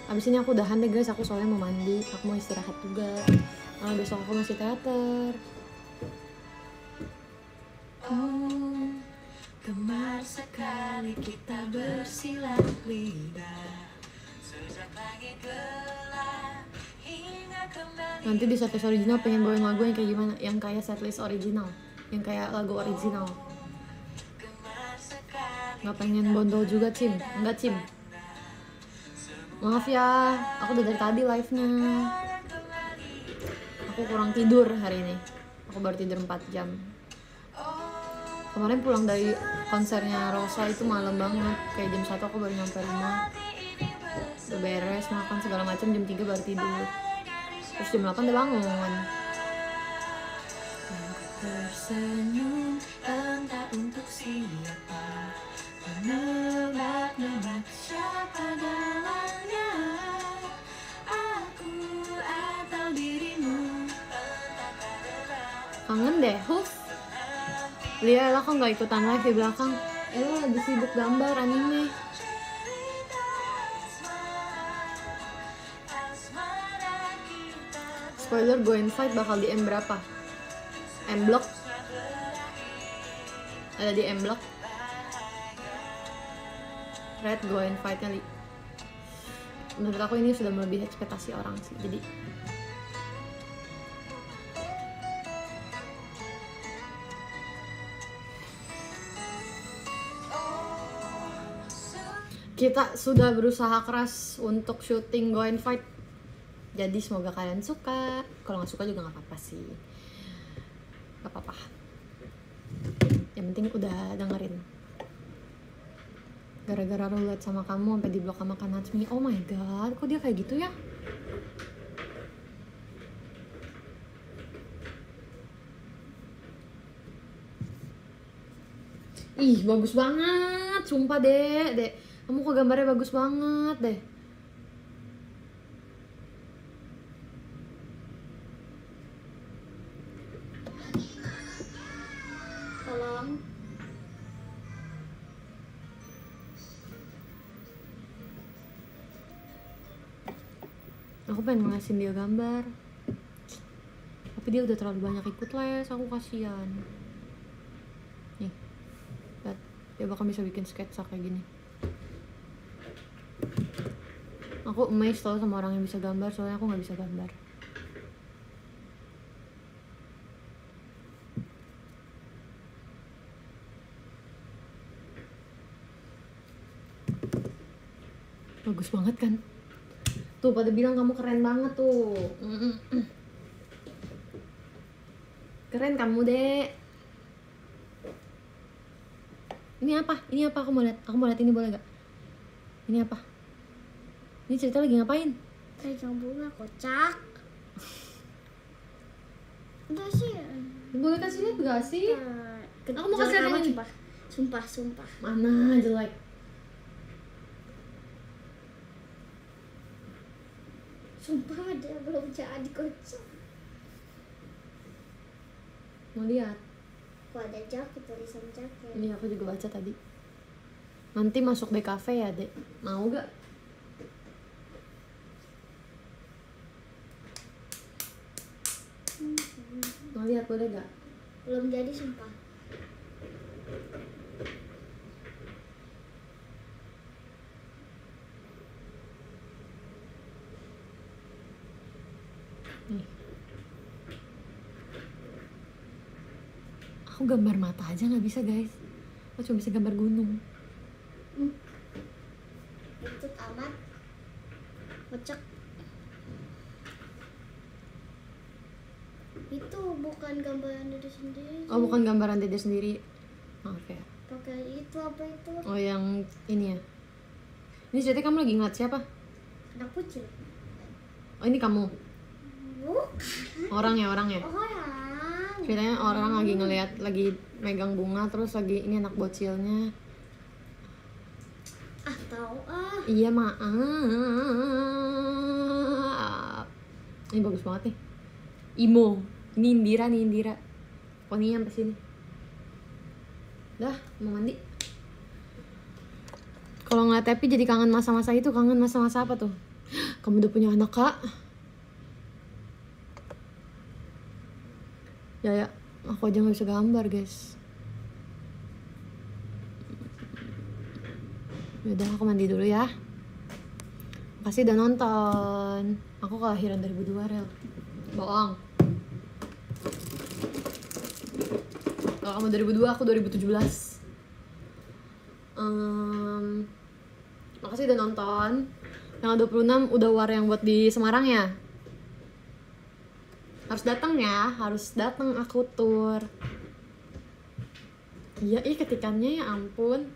Abis ini aku udahan deh guys, aku soalnya mau mandi, aku mau istirahat juga. Besok aku masih teater. gemar sekali kita bersilat lidah sejak langit gelap hingga kembali. Nanti di setlist original pengen bawain lagu yang kayak gimana? Yang kayak setlist original, yang kayak lagu original. Nggak pengen bondol juga Cim? Enggak Cim? Maaf ya, aku udah dari tadi live-nya. Aku kurang tidur hari ini. Aku baru tidur 4 jam. Kemarin pulang dari konsernya Rosa itu malam banget. Kayak jam 1 aku baru nyampe rumah. Udah beres, makan segala macam, jam 3 baru tidur. Terus jam 8 udah bangun. Tersenyum entah untuk siapa, menebak-nebak siapa dalamnya, aku atau dirimu. Kangen deh, Huf. Lia, Ella kok nggak ikutan live di belakang? Ella lagi sibuk gambar anime. Spoiler, Go and Fight bakal di M berapa? M Block? Ada di M Block? Red Go and Fight-nya Li. Menurut aku ini sudah melebihi ekspektasi orang sih. Jadi kita sudah berusaha keras untuk syuting Go and Fight. Jadi semoga kalian suka. Kalau nggak suka juga nggak apa-apa sih. Nggak apa-apa. Yang penting udah dengerin. Gara-gara roulette sama kamu sampai diblok sama Kanatsumi. Oh my god, kok dia kayak gitu ya? Ih, bagus banget. Sumpah dek. Kamu kok gambarnya bagus banget deh. Tolong. Aku pengen ngasih dia gambar. Tapi dia udah terlalu banyak ikut les, aku kasihan. Nih. Lihat, dia bakal bisa bikin sketsa kayak gini. Aku amazed tau sama orang yang bisa gambar, soalnya aku nggak bisa gambar. Bagus banget kan? Tuh pada bilang kamu keren banget tuh. Keren kamu dek. Ini apa? Ini apa? Aku mau lihat ini, boleh gak? Ini apa? Ini cerita lagi ngapain? Pegang bunga kocak. Udah sih. Boleh kasih lihat gak sih? Aku mau kasih lihat yang ini. Sumpah. Mana jelek? Sumpah ada belum jadi kocak. Mau lihat? Kok ada jaket, tulisan jaket. Ini aku juga baca tadi. Nanti masuk DKV ya, Dek. Mau gak? Mau lihat boleh gak? Belum jadi sumpah. Nih. Aku gambar mata aja nggak bisa, guys. Aku cuma bisa gambar gunung. Itu amat. Kocak. Itu bukan gambaran diri sendiri. Oh, bukan gambaran diri sendiri. Maaf ya. Pakai itu apa itu? Oh, yang ini ya. Ini ceritanya kamu lagi ngeliat siapa? Anak kucing. Oh, ini kamu. Bukan. Orangnya. Orang. Ceritanya orang lagi ngeliat, lagi megang bunga, terus lagi ini anak bocilnya. Tahu ah. Iya, maaf. Ini bagus banget nih. Imo. Ini Indira. Poninya sampai sini. Dah, mau mandi. Kalau ngeliat Tepi jadi kangen masa-masa itu. Kangen masa-masa apa tuh? Kamu udah punya anak, Kak? Ya, aku aja gak bisa gambar, guys. Yaudah, aku mandi dulu ya. Makasih udah nonton. Aku kelahiran 2002, Rel. Bohong. Kalau kamu 2002, aku 2017. Makasih udah nonton. Yang 26 udah war yang buat di Semarang ya. Harus datang ya, harus datang aku tur. Iya, ketikannya ya ampun.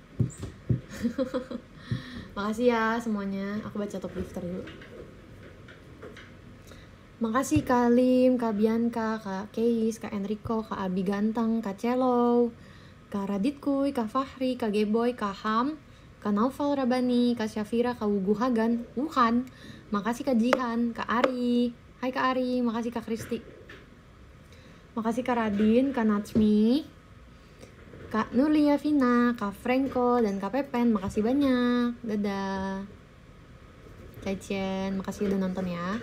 Makasih ya semuanya. Aku baca top lifter dulu. Makasih Kak Lim, Kak Bianca, Kak Keis, Kak Enrico, Kak Abi Ganteng, Kak Celo, Kak Radit Kuy, Kak Fahri, Kak Geboy, Kak Ham, Kak Naufal Rabani, Kak Syafira, Kak Wugu Hagan, Wuhan. Makasih Kak Jihan, Kak Ari. Hai Kak Ari, makasih Kak Kristi. Makasih Kak Radin, Kak Natsmi, Kak Nurlia Vina, Kak Franco, dan Kak Pepen. Makasih banyak. Dadah. Cai Cien, makasih udah nonton ya.